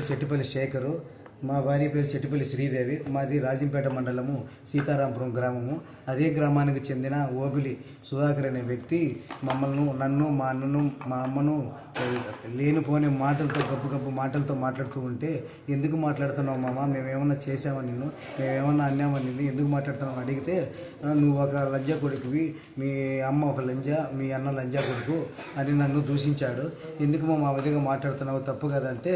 పేరు శెట్టిపల్లి శేఖరు, మా భార్య పేరు శెట్టిపల్లి శ్రీదేవి. మాది రాజంపేట మండలము సీతారాంపురం గ్రామము. అదే గ్రామానికి చెందిన ఓబిలి సుధాకర్ అనే వ్యక్తి నన్ను మా అన్నను మా అమ్మను లేనిపోని మాటలతో గబ్బు మాటలతో మాట్లాడుతూ ఉంటే, ఎందుకు మాట్లాడుతున్నావు మామ, మేమేమన్నా చేసామని నిన్ను, మేమేమన్నా అన్నామని నిన్ను, ఎందుకు మాట్లాడుతున్నావు అడిగితే, నువ్వు ఒక లంజా కొడుకువి, మీ అమ్మ ఒక లంజా, మీ అన్న లంజా కొడుకు అని నన్ను దూషించాడు. ఎందుకు మా విధంగా మాట్లాడుతున్నావు, తప్పు కదంటే,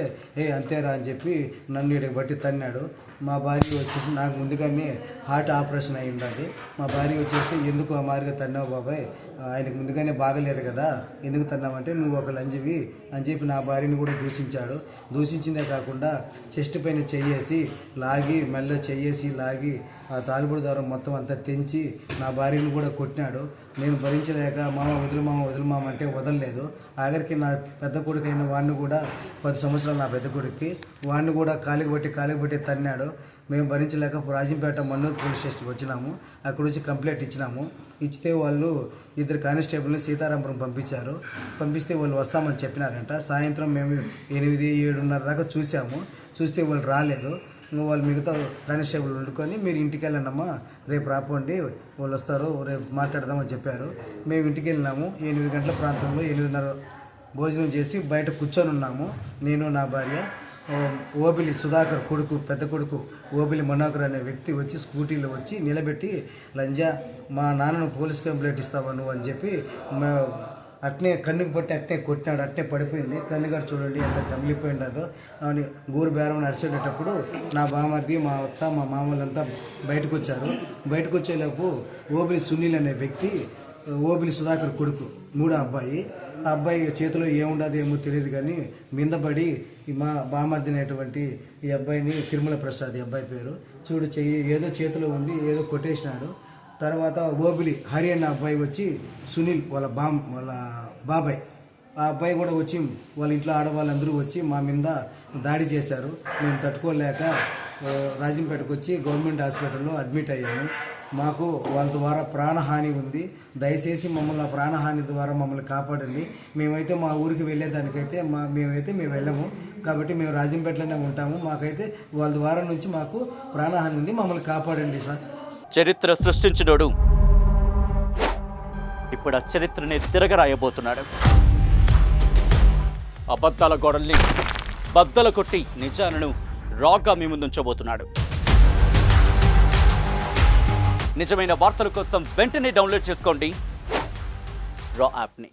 అంతేరా అని చెప్పి నన్ను ఇక్కడికి బట్టి తన్నాడు. మా భార్య వచ్చేసి, నాకు ముందుగానే హార్ట్ ఆపరేషన్ అయి ఉండాలి, మా భార్య వచ్చేసి, ఎందుకు ఆ మారిగా తన్నావు బాబాయ్, ఆయనకు ముందుగానే బాగలేదు కదా, ఎందుకు తన్నామంటే, నువ్వు ఒక లంజివి అని చెప్పి నా భార్యని కూడా దూషించాడు. దూషించిందే కాకుండా చెస్ట్ పైన చెయ్యేసి లాగి, మెల్ల చెయ్యేసి లాగి ఆ తాలిబుడి దారం మొత్తం అంతా తెంచి నా భార్యను కూడా కొట్టినాడు. నేను భరించలేక వదిలి మామ అంటే వదలలేదు. ఆఖరికి నా పెద్ద కొడుకు అయిన వాడిని కూడా, 10 సంవత్సరాలు నా పెద్ద కొడుక్కి, వాడిని కూడా కాలికి బట్టి తన్నాడు. మేము భరించలేక రాజంపేట మన్నూరు పోలీస్ స్టేషన్కి వచ్చినాము. అక్కడ వచ్చి కంప్లైంట్ ఇచ్చినాము. ఇచ్చితే వాళ్ళు 2 కానిస్టేబుల్ని సీతారాంపురం పంపించారు. పంపిస్తే వాళ్ళు వస్తామని చెప్పినారంట. సాయంత్రం మేము 8-7:30 దాకా చూస్తే వాళ్ళు రాలేదు. వాళ్ళు మిగతా కానిస్టేబుల్ వండుకొని, మీరు ఇంటికి వెళ్ళండమ్మా, రేపు రాపోండి, వాళ్ళు వస్తారు, రేపు మాట్లాడదామని చెప్పారు. మేము ఇంటికి వెళ్ళినాము. 8 గంటల ప్రాంతంలో 8:30 భోజనం చేసి బయట కూర్చొని ఉన్నాము. నేను నా భార్య. ఓబిలి సుధాకర్ కొడుకు, పెద్ద కొడుకు ఓబిలి మనోహర్ అనే వ్యక్తి వచ్చి స్కూటీలో వచ్చి నిలబెట్టి, లంజా మా నాన్నను పోలీస్ కంప్లైంట్ ఇస్తావా నువ్వు అని చెప్పి అట్నే కన్నుకు పట్టి అట్నే కొట్టినాడు. అట్నే పడిపోయింది. కన్నుగారు చూడండి ఎంత కమిలిపోయిండదో అని గూరు బేరం నడిచేటప్పుడు నా బామర్ది, మా అత్త, మా మామూలంతా బయటకు వచ్చారు. బయటకు వచ్చేలోపు ఓబిలి సునీల్ అనే వ్యక్తి, ఓబిలి సుధాకర్ కొడుకు, 3వ అబ్బాయి, ఆ అబ్బాయి చేతిలో ఏముండదు ఏమో తెలియదు కానీ మిందపడి మా బామర్ది అనేటువంటి ఈ అబ్బాయిని, తిరుమల ప్రసాద్ ఈ అబ్బాయి పేరు, చూడు చెయ్యి ఏదో చేతిలో ఉంది, ఏదో కొట్టేసినాడు. తర్వాత ఓబిలి హరి అన్న అబ్బాయి వచ్చి, సునీల్ వాళ్ళ బాబాయ్, ఆ అబ్బాయి కూడా వచ్చి, వాళ్ళ ఇంట్లో ఆడవాళ్ళందరూ వచ్చి మా మీద దాడి చేశారు. మేము తట్టుకోలేక రాజంపేటకు వచ్చి గవర్నమెంట్ హాస్పిటల్లో అడ్మిట్ అయ్యాము. మాకు వాళ్ళ ద్వారా ప్రాణహాని ఉంది. దయచేసి మమ్మల్ని ఆ ప్రాణహాని ద్వారా మమ్మల్ని కాపాడండి. మేమైతే మా ఊరికి వెళ్ళేదానికైతే మేము వెళ్ళము కాబట్టి మేము రాజంపేటలోనే ఉంటాము. మాకైతే వాళ్ళ ద్వారా నుంచి మాకు ప్రాణహాని ఉంది, మమ్మల్ని కాపాడండి సార్. చరిత్ర సృష్టించినోడు ఇప్పుడు ఆ చరిత్రని తిరగరాయబోతున్నాడు. అబద్ధాల గోడల్ని బద్దలు కొట్టి నిజాలను రాగా మీ ముందుంచబోతున్నాడు. నిజమైన వార్తల కోసం వెంటనే డౌన్లోడ్ చేసుకోండి రా యాప్ని.